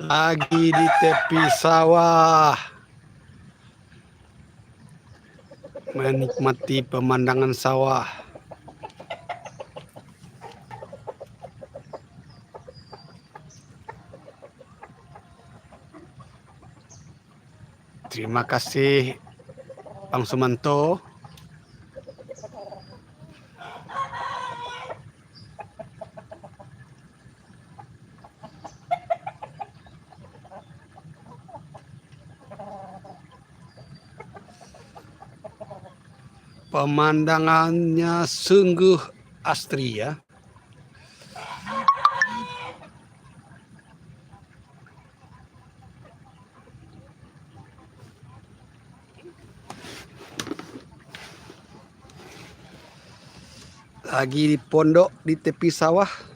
Lagi di tepi sawah, menikmati pemandangan sawah. Terima kasih Bang Sumanto. Pemandangannya sungguh asri ya. Lagi di pondok di tepi sawah.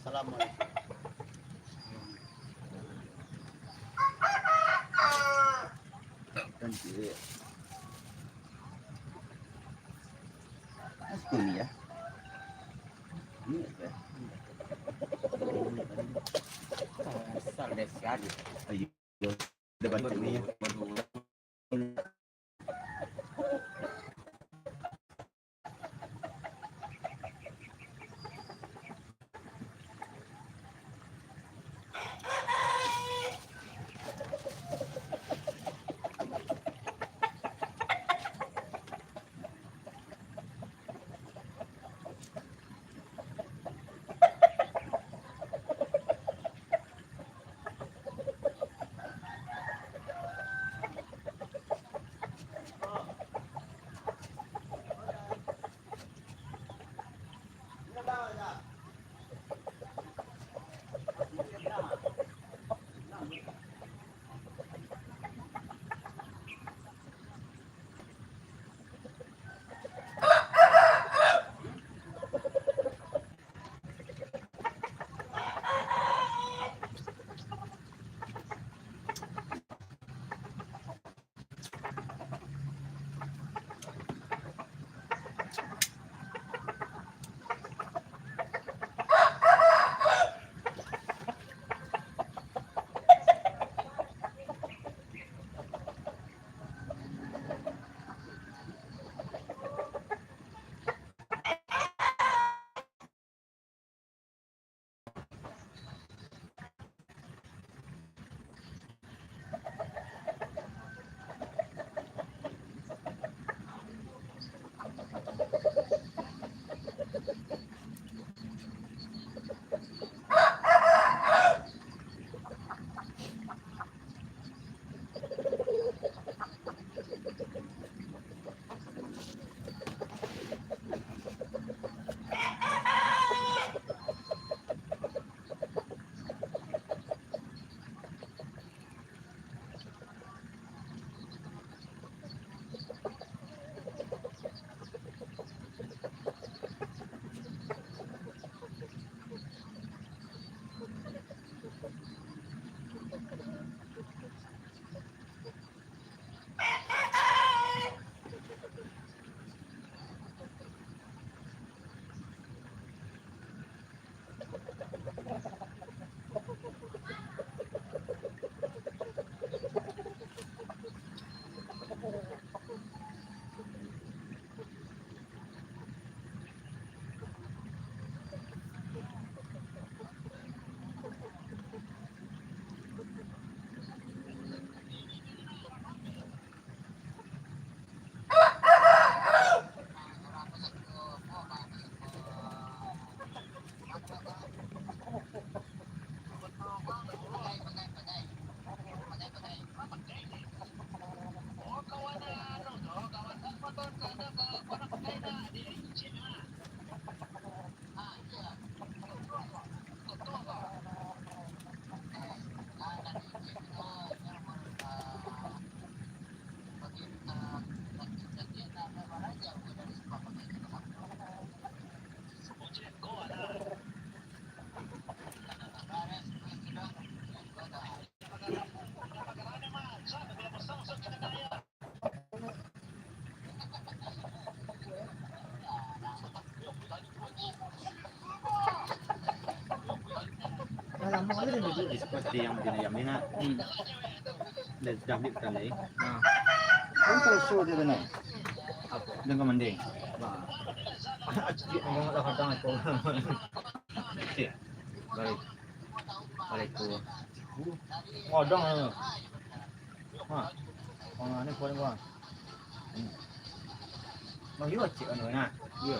Assalamualaikum. Dan dia. Ini ya. Ini ya. Asal deh sekali. Ayo. Debat ini ya. Lama kali dia duduk di seperti yang ayam ini nak. Dan sudah beli bukan lagi. Kan kalau show dia benar. Dengan mending. Wah. Dia ngomong tak kadang aku. Balik. Balik tu. Ngodong tu. Ha. Orang ni pun buang. Mau yo cik anu nak. Ya.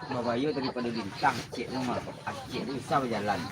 Bawa yo daripada bintang cik tu mah. Cik tu bisa berjalan.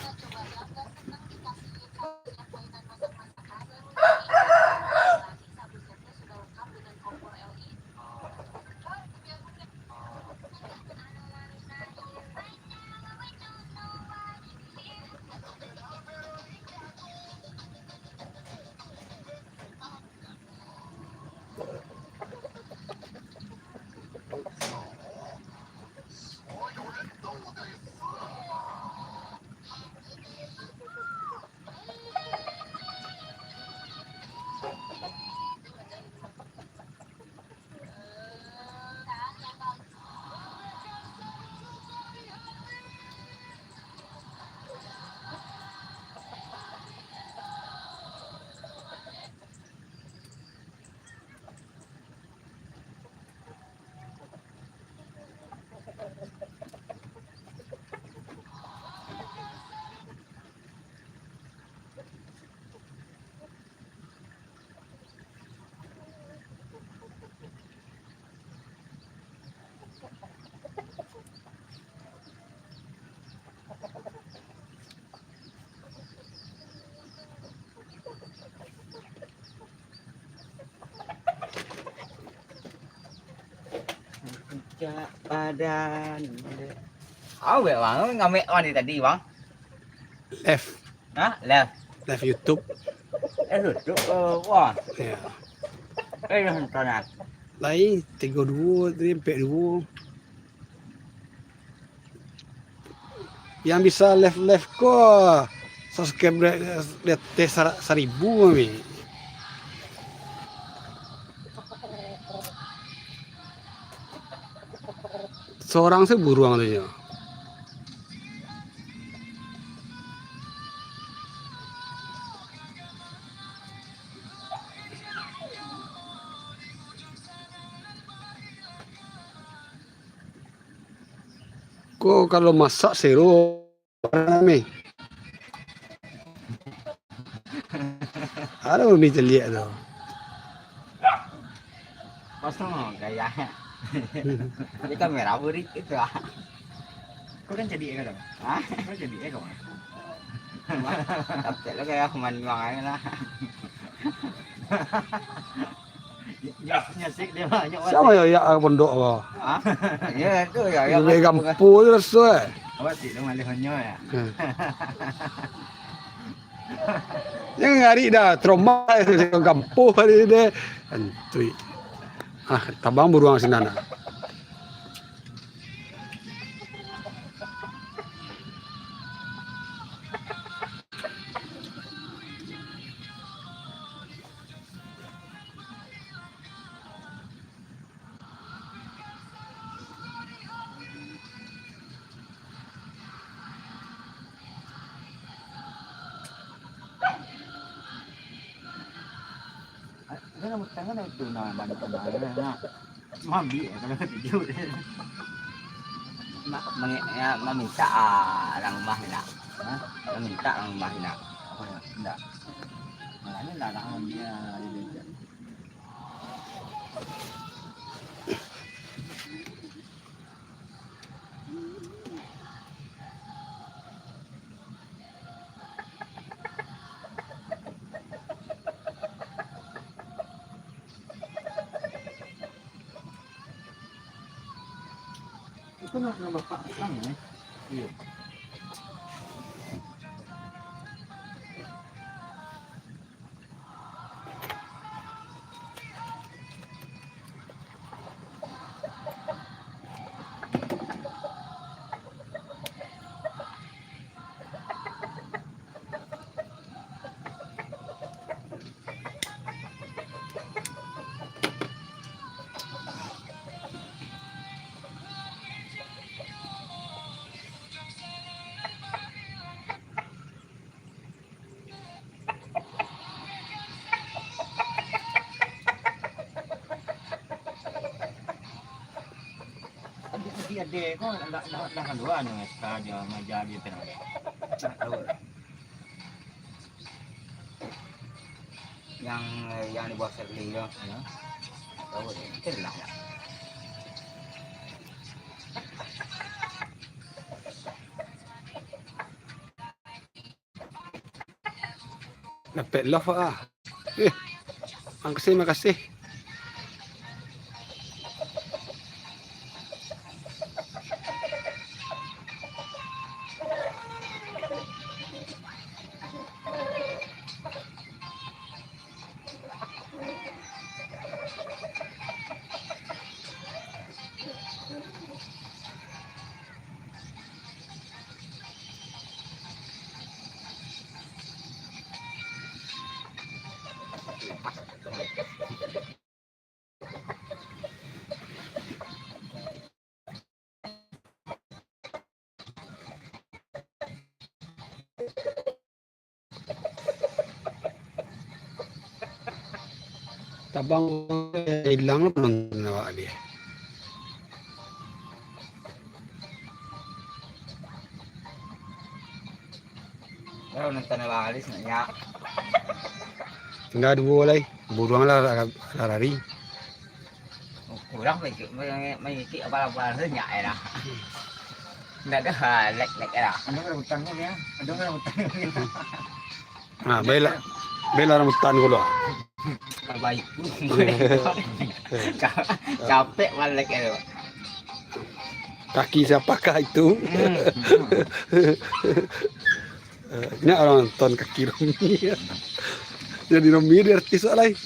Puncak badan. Awet bang, ngamek on tadi bang. Left. Hah? Left. Left YouTube. Duduk wah. Ya. Internet. Lain 32 tadi 42. Yang bisa left kok subscribe lihat 1000 mi. Seorang sih buruang aja. Kok kalau masak seru mi. Ada mi jeliak tu. Kosong gayanya. Jadi kamera burik itu ah. Kau kan jadi kan? Ah, kau jadi kan? Tapi lo kayak kemana lah. Nyasik dia mah nyok. Siapa ya pondok apa? Ah, ya itu ya. Yang gampu tu sesuai. Awak sih lo malih honyo ya. Yang ngari dah trauma itu gampu hari dia. Antui. Ah, tabang buruang sinana. Kan tangan itu nah banyak nah. Mambi kalau tidur. Meminta orang rumah nak. Meminta orang rumah nak. Enggak. Nah, ini larang dia. Aku nak bapak sang Iya. Adik kok nak kedua nih sekarang menjadi tenaga. Tahu yang di bawah Serli ya. Tahu deh, itu lah. Dapat love ah. Makasih. Tabang hilang penonton awak dia. Kalau nonton alis ya. Tinggal dua lagi. Buruang lah lari. Kurang mấy apa rất nhạy đó. Nggak ada lek ya. Ada kan utangnya ya. Ada kan utangnya. Nah, bela rambutan gula. Baik. Capek balik ya. Kaki siapakah itu? Ini orang nonton kaki Romi. Jadi Romi dia artis lain.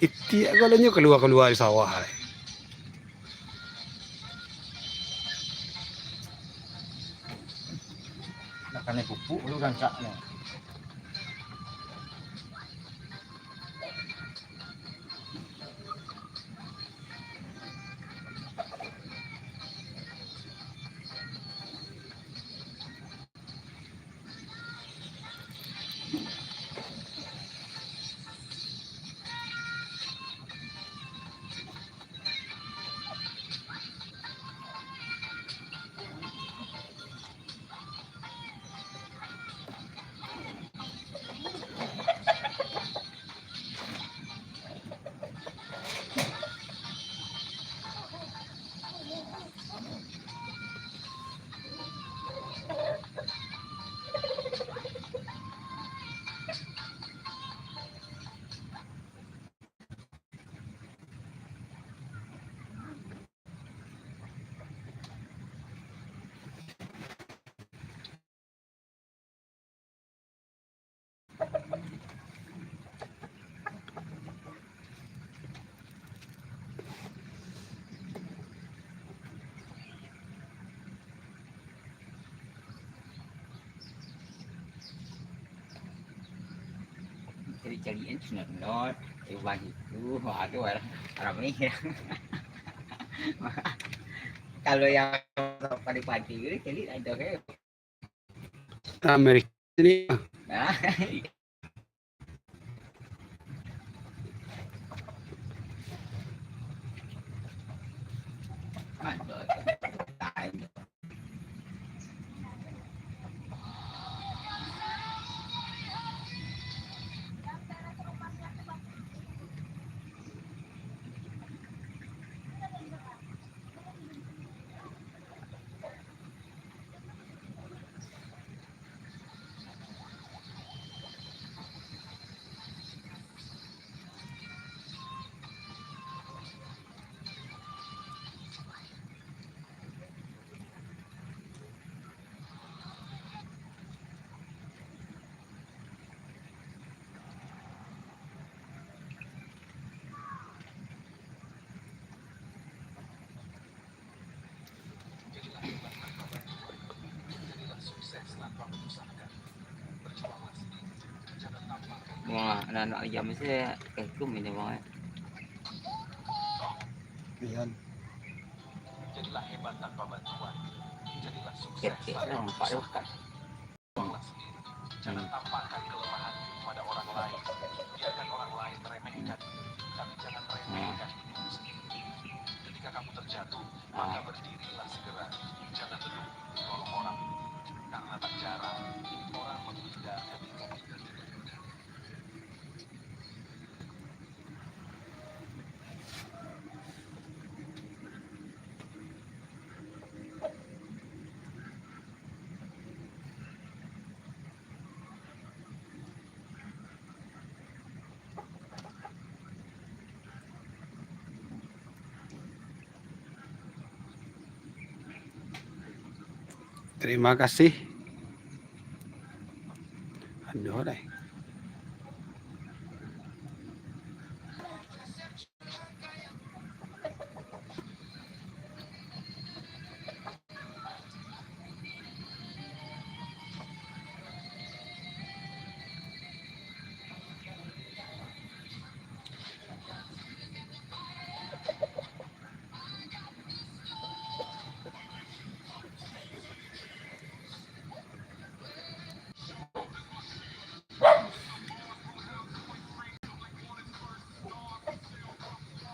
Iti kalau keluar di sawah. Makannya pupuk lu rancaknya. Cari-carian senot coba gitu waduh orang ini kalau yang pagi-pagi jadi ada kayak Amerika ini nah ada anak-anak ayam saya kekum ini bang. Ayan. Kek orang pak dekat. Terima kasih. Aduh, deh.